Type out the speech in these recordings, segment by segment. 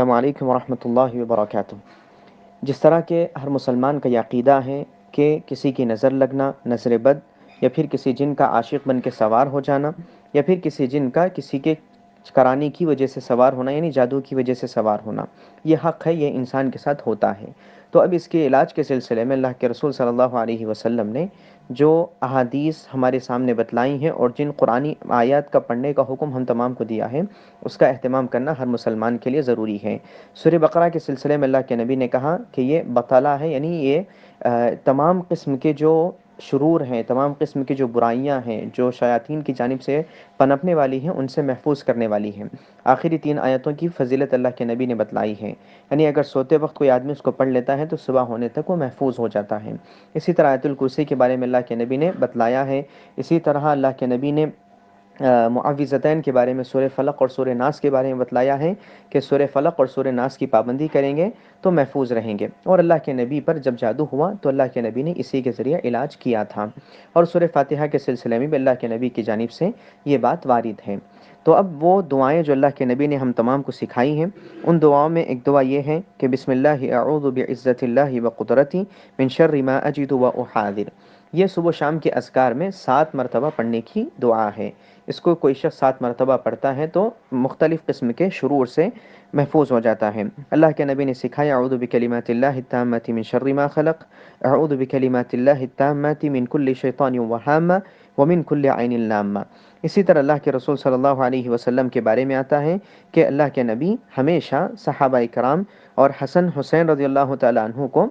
السلام علیکم ورحمۃ اللہ وبرکاتہ۔ جس طرح کہ ہر مسلمان کا یہ عقیدہ ہے کہ کسی کی نظر لگنا، نظر بد، یا پھر کسی جن کا عاشق بن کے سوار ہو جانا، یا پھر کسی جن کا کسی کے کرانے کی وجہ سے سوار ہونا، یعنی جادو کی وجہ سے سوار ہونا، یہ حق ہے، یہ انسان کے ساتھ ہوتا ہے۔ تو اب اس کے علاج کے سلسلے میں اللہ کے رسول صلی اللہ علیہ وسلم نے جو احادیث ہمارے سامنے بتلائی ہیں اور جن قرآنی آیات کا پڑھنے کا حکم ہم تمام کو دیا ہے، اس کا اہتمام کرنا ہر مسلمان کے لیے ضروری ہے۔ سورہ بقرہ کے سلسلے میں اللہ کے نبی نے کہا کہ یہ بطالہ ہے، یعنی یہ تمام قسم کے جو شرور ہیں، تمام قسم کی جو برائیاں ہیں، جو شیاطین کی جانب سے پنپنے والی ہیں، ان سے محفوظ کرنے والی ہیں۔ آخری 3 آیتوں کی فضیلت اللہ کے نبی نے بتلائی ہے، یعنی اگر سوتے وقت کوئی آدمی اس کو پڑھ لیتا ہے تو صبح ہونے تک وہ محفوظ ہو جاتا ہے۔ اسی طرح آیت الکرسی کے بارے میں اللہ کے نبی نے بتلایا ہے۔ اسی طرح اللہ کے نبی نے معوذتین کے بارے میں سورہ فلق اور سورہ ناس کے بارے میں بتلایا ہے کہ سورہ فلق اور سورہ ناس کی پابندی کریں گے تو محفوظ رہیں گے۔ اور اللہ کے نبی پر جب جادو ہوا تو اللہ کے نبی نے اسی کے ذریعے علاج کیا تھا، اور سورہ فاتحہ کے سلسلے میں بھی اللہ کے نبی کی جانب سے یہ بات وارد ہے۔ تو اب وہ دعائیں جو اللہ کے نبی نے ہم تمام کو سکھائی ہیں، ان دعاؤں میں ایک دعا یہ ہے کہ بسم اللہ اعوذ بعزت اللہ وقدرتی من شر ما اجد واحاذر۔ یہ صبح و شام کے اذکار میں 7 مرتبہ پڑھنے کی دعا ہے۔ اس کو کوئی شخص 7 مرتبہ پڑھتا ہے تو مختلف قسم کے شرور سے محفوظ ہو جاتا ہے۔ اللہ کے نبی نے سکھایا اعوذ بکلمات اللہ التامۃ من شر ما خلق، اعوذ بکلمات اللہ التامۃ من کل شیطان وہامہ ومن کل عین لامہ۔ اسی طرح اللہ کے رسول صلی اللہ علیہ وسلم کے بارے میں آتا ہے کہ اللہ کے نبی ہمیشہ صحابہ کرام اور حسن حسین رضی اللہ تعالیٰ عنہ کو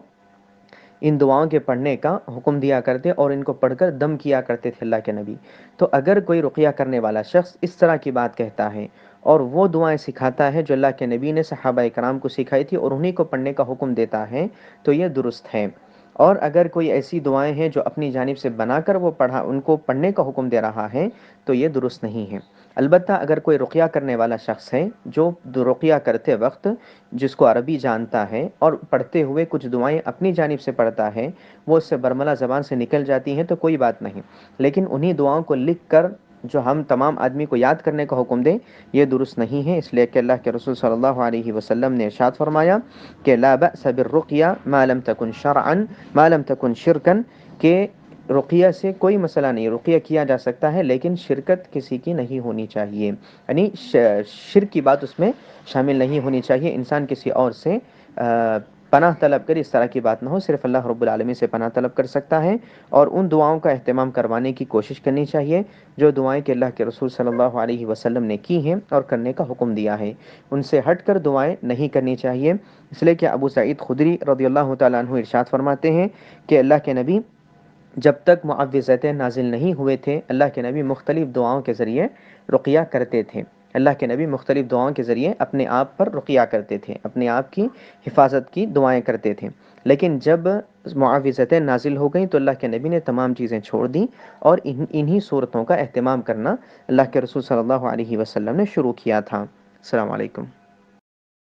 ان دعاؤں کے پڑھنے کا حکم دیا کرتے اور ان کو پڑھ کر دم کیا کرتے تھے اللہ کے نبی۔ تو اگر کوئی رقیہ کرنے والا شخص اس طرح کی بات کہتا ہے اور وہ دعائیں سکھاتا ہے جو اللہ کے نبی نے صحابہ کرام کو سکھائی تھی اور انہی کو پڑھنے کا حکم دیتا ہے تو یہ درست ہے۔ اور اگر کوئی ایسی دعائیں ہیں جو اپنی جانب سے بنا کر وہ ان کو پڑھنے کا حکم دے رہا ہے تو یہ درست نہیں ہے۔ البتہ اگر کوئی رقیہ کرنے والا شخص ہے جو رقیہ کرتے وقت جس کو عربی جانتا ہے اور پڑھتے ہوئے کچھ دعائیں اپنی جانب سے پڑھتا ہے، وہ اس سے برملا زبان سے نکل جاتی ہیں تو کوئی بات نہیں، لیکن انہی دعاؤں کو لکھ کر جو ہم تمام آدمی کو یاد کرنے کا حکم دیں یہ درست نہیں ہے، اس لیے کہ اللہ کے رسول صلی اللہ علیہ وسلم نے ارشاد فرمایا کہ لا بأس بالرقیہ ما لم تکن شرعا ما لم تکن شرکا، کہ رقیہ سے کوئی مسئلہ نہیں، رقیہ کیا جا سکتا ہے لیکن شرکت کسی کی نہیں ہونی چاہیے، یعنی شرک کی بات اس میں شامل نہیں ہونی چاہیے، انسان کسی اور سے پناہ طلب کر اس طرح کی بات نہ ہو، صرف اللہ رب العالمین سے پناہ طلب کر سکتا ہے، اور ان دعاؤں کا اہتمام کروانے کی کوشش کرنی چاہیے جو دعائیں کہ اللہ کے رسول صلی اللہ علیہ وسلم نے کی ہیں اور کرنے کا حکم دیا ہے، ان سے ہٹ کر دعائیں نہیں کرنی چاہیے۔ اس لیے کہ ابو سعید خدری رضی اللہ تعالیٰ عنہ ارشاد فرماتے ہیں کہ اللہ کے نبی جب تک معوذتین نازل نہیں ہوئے تھے اللہ کے نبی مختلف دعاؤں کے ذریعے رقیہ کرتے تھے، اللہ کے نبی مختلف دعاؤں کے ذریعے اپنے آپ پر رقیہ کرتے تھے، اپنے آپ کی حفاظت کی دعائیں کرتے تھے، لیکن جب معوذتین نازل ہو گئیں تو اللہ کے نبی نے تمام چیزیں چھوڑ دیں اور انہی صورتوں کا اہتمام کرنا اللہ کے رسول صلی اللہ علیہ وسلم نے شروع کیا تھا۔ السلام علیکم۔